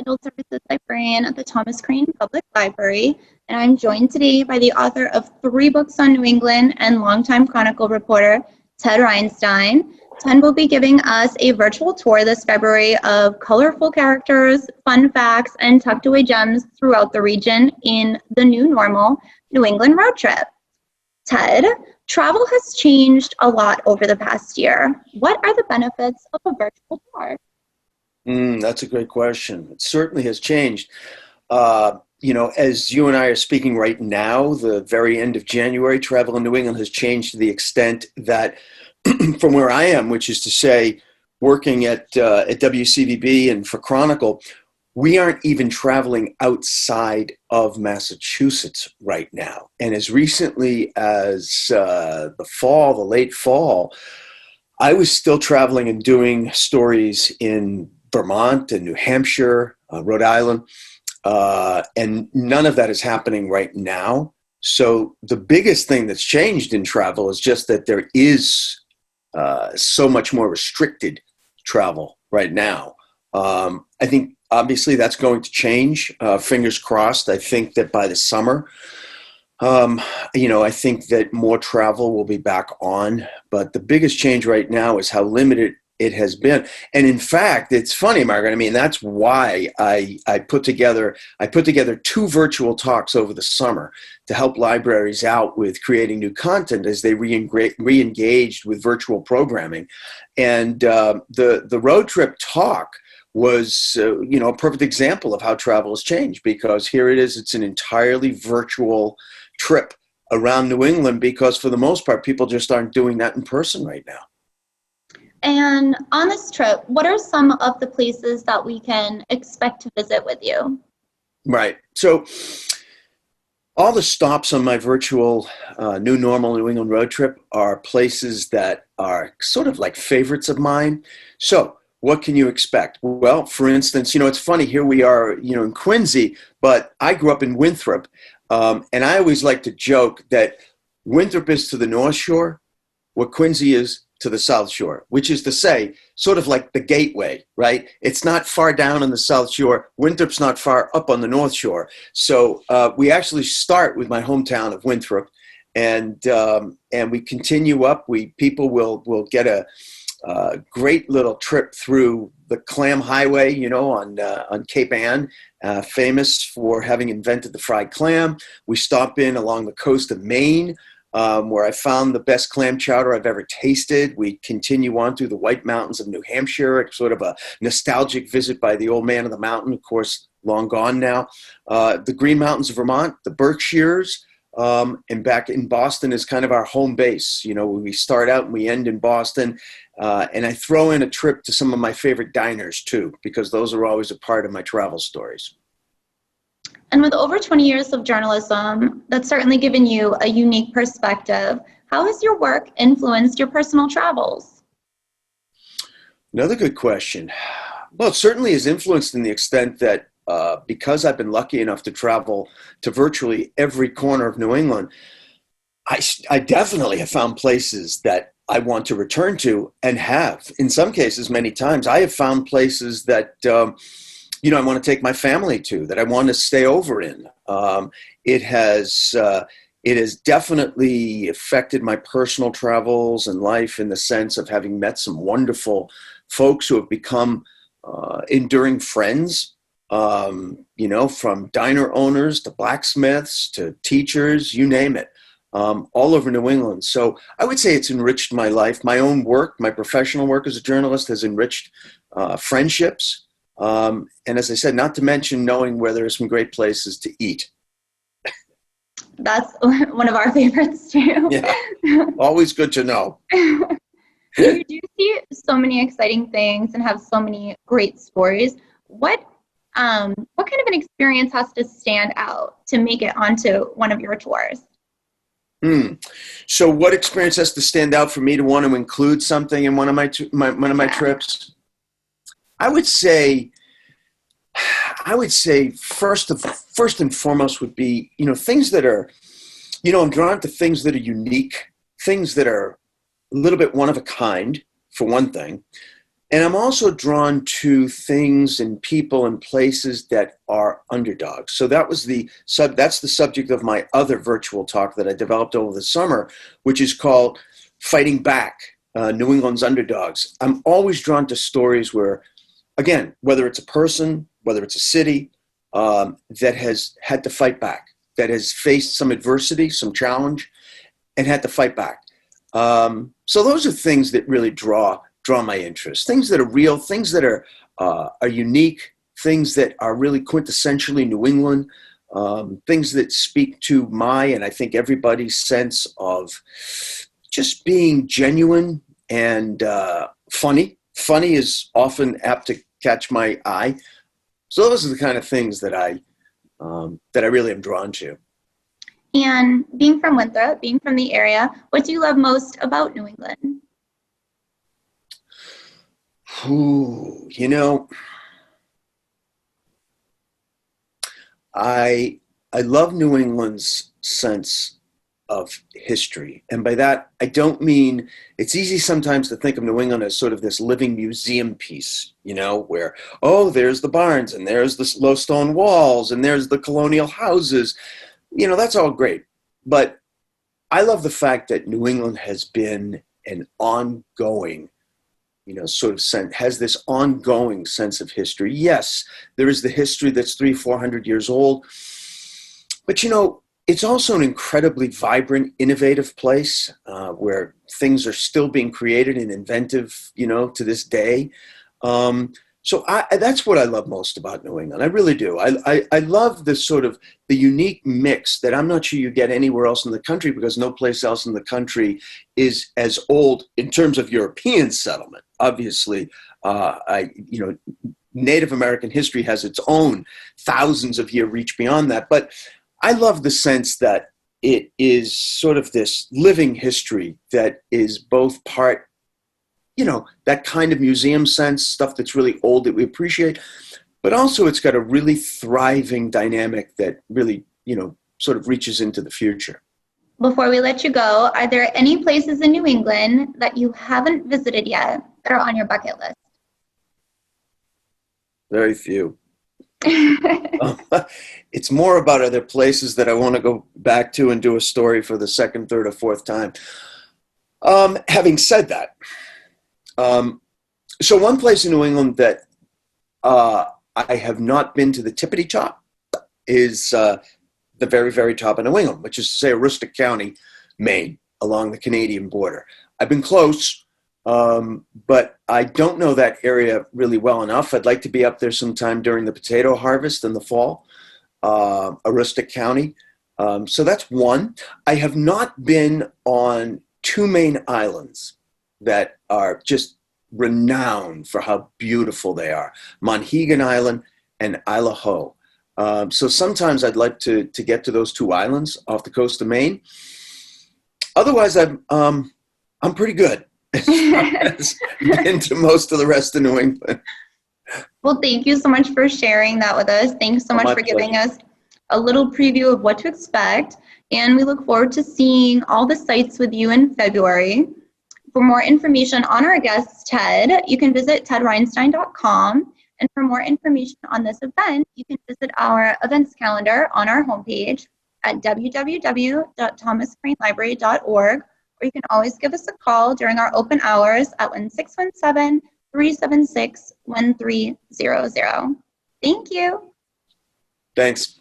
Field Services Librarian at the Thomas Crane Public Library, and I'm joined today by the author of 3 books on New England and longtime Chronicle reporter, Ted Reinstein. Ted will be giving us a virtual tour this February of colorful characters, fun facts, and tucked away gems throughout the region in the new normal New England road trip. Ted, travel has changed a lot over the past year. What are the benefits of a virtual tour? That's a great question. It certainly has changed. As you and I are speaking right now, the very end of January, travel in New England has changed to the extent that from where I am, which is to say, working at WCVB and for Chronicle, we aren't even traveling outside of Massachusetts right now. And as recently as the late fall, I was still traveling and doing stories in Vermont and New Hampshire, Rhode Island, and none of that is happening right now. So the biggest thing that's changed in travel is just that there is so much more restricted travel right now. I think obviously that's going to change. Fingers crossed. I think that by the summer, I think that more travel will be back on. But the biggest change right now is how limited it has been. And in fact, it's funny, Margaret. I mean, that's why I put together 2 virtual talks over the summer to help libraries out with creating new content as they re-engaged with virtual programming. And the road trip talk was, a perfect example of how travel has changed, because here it is, it's an entirely virtual trip around New England, because for the most part, people just aren't doing that in person right now. And on this trip, what are some of the places that we can expect to visit with you? Right. So all the stops on my virtual New Normal New England road trip are places that are sort of like favorites of mine. So what can you expect? Well, for instance, it's funny, here we are, in Quincy, but I grew up in Winthrop. And I always like to joke that Winthrop is to the North Shore what Quincy is to the South Shore, which is to say, sort of like the gateway, right? It's not far down on the South Shore. Winthrop's not far up on the North Shore. So we actually start with my hometown of Winthrop, and we continue up. People will get a great little trip through the Clam Highway, on Cape Ann, famous for having invented the fried clam. We stop in along the coast of Maine, where I found the best clam chowder I've ever tasted. We continue on through the White Mountains of New Hampshire, sort of a nostalgic visit by the old man of the mountain, of course, long gone now. The Green Mountains of Vermont, the Berkshires, and back in Boston is kind of our home base. We start out and we end in Boston. And I throw in a trip to some of my favorite diners too, because those are always a part of my travel stories. And with over 20 years of journalism, that's certainly given you a unique perspective. How has your work influenced your personal travels? Another good question. Well, it certainly has influenced in the extent that because I've been lucky enough to travel to virtually every corner of New England, I definitely have found places that I want to return to, and have, in some cases, many times. I have found places that I want to take my family to, that I want to stay over in. It has definitely affected my personal travels and life in the sense of having met some wonderful folks who have become enduring friends, from diner owners to blacksmiths to teachers, you name it, all over New England. So I would say it's enriched my life. My own work, my professional work as a journalist, has enriched friendships. And as I said, not to mention knowing where there are some great places to eat. That's one of our favorites too. Yeah, always good to know. You do see so many exciting things and have so many great stories. What kind of an experience has to stand out to make it onto one of your tours? So what experience has to stand out for me to want to include something in one of my trips? I would say first and foremost would be, things that are, I'm drawn to things that are unique, things that are a little bit one of a kind, for one thing. And I'm also drawn to things and people and places that are underdogs. So that's the subject of my other virtual talk that I developed over the summer, which is called Fighting Back, New England's Underdogs. I'm always drawn to stories where, again, whether it's a person, whether it's a city, that has had to fight back, that has faced some adversity, some challenge, and had to fight back. So those are things that really draw my interest. Things that are real, things that are unique, things that are really quintessentially New England, things that speak to my and I think everybody's sense of just being genuine and funny. Funny is often apt to catch my eye. So those are the kind of things that I really am drawn to. And being from Winthrop, being from the area, what do you love most about New England? Ooh, I love New England's sense of history. And by that, I don't mean, it's easy sometimes to think of New England as sort of this living museum piece, where, oh, there's the barns and there's the low stone walls and there's the colonial houses. That's all great. But I love the fact that New England has been an ongoing has this ongoing sense of history. Yes, there is the history that's 300-400 years old, but it's also an incredibly vibrant, innovative place where things are still being created and inventive, to this day. So that's what I love most about New England. I really do. I love this sort of the unique mix that I'm not sure you get anywhere else in the country, because no place else in the country is as old in terms of European settlement. Obviously, Native American history has its own thousands of year reach beyond that. But I love the sense that it is sort of this living history that is both part, that kind of museum sense, stuff that's really old that we appreciate, but also it's got a really thriving dynamic that really, sort of reaches into the future. Before we let you go, are there any places in New England that you haven't visited yet that are on your bucket list? Very few. It's more about other places that I want to go back to and do a story for the second, third, or fourth time. Having said that, so one place in New England that I have not been to the tippity top is the very, very top of New England, which is to say Aroostook County, Maine, along the Canadian border. I've been close, but I don't know that area really well enough. I'd like to be up there sometime during the potato harvest in the fall, Aroostook County. So that's one. I have not been on two main islands that are just renowned for how beautiful they are, Monhegan Island and Isle of Howe. So sometimes I'd like to get to those two islands off the coast of Maine. Otherwise, I'm pretty good. I've been to most of the rest of New England. Well, thank you so much for sharing that with us. Thanks so much for giving us a little preview of what to expect. And we look forward to seeing all the sites with you in February. For more information on our guest, Ted, you can visit tedreinstein.com. And for more information on this event, you can visit our events calendar on our homepage at www.thomascranelibrary.org, or you can always give us a call during our open hours at 617-376-1300. Thank you. Thanks.